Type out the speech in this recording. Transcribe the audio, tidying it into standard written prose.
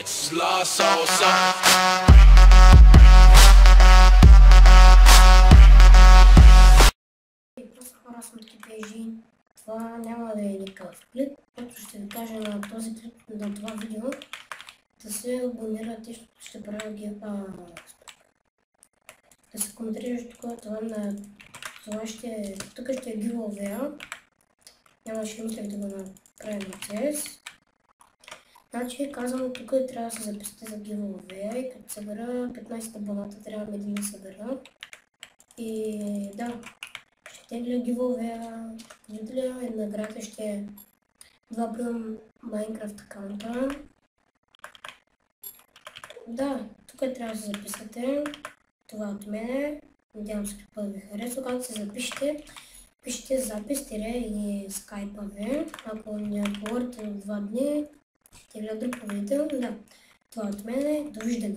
Texas lost soul son. Просто хора сме кипежи. Това няма да е никакъв клип, който ще ви кажа на този клип, на това видео, да се абонирате, защото ще правя да се коментираш тук, това ще, тук ще е giveaway. Нямаше мислех да го направим на CS. Значи казвам, тук трябва да се записате за giveaway и като събера 15 абоната, трябва да събера. И да, ще тегля giveaway, видео и наградата ще е 2 плюм Minecraft аккаунта. Да, тук трябва да се записате. Това от мене. Надявам се да ви харесва. Когато се запишете, пишете запис и скайпа ви. Ако не отговорите в 2 дни, ще гледа друг видео. Да, това от мене. Довиждане.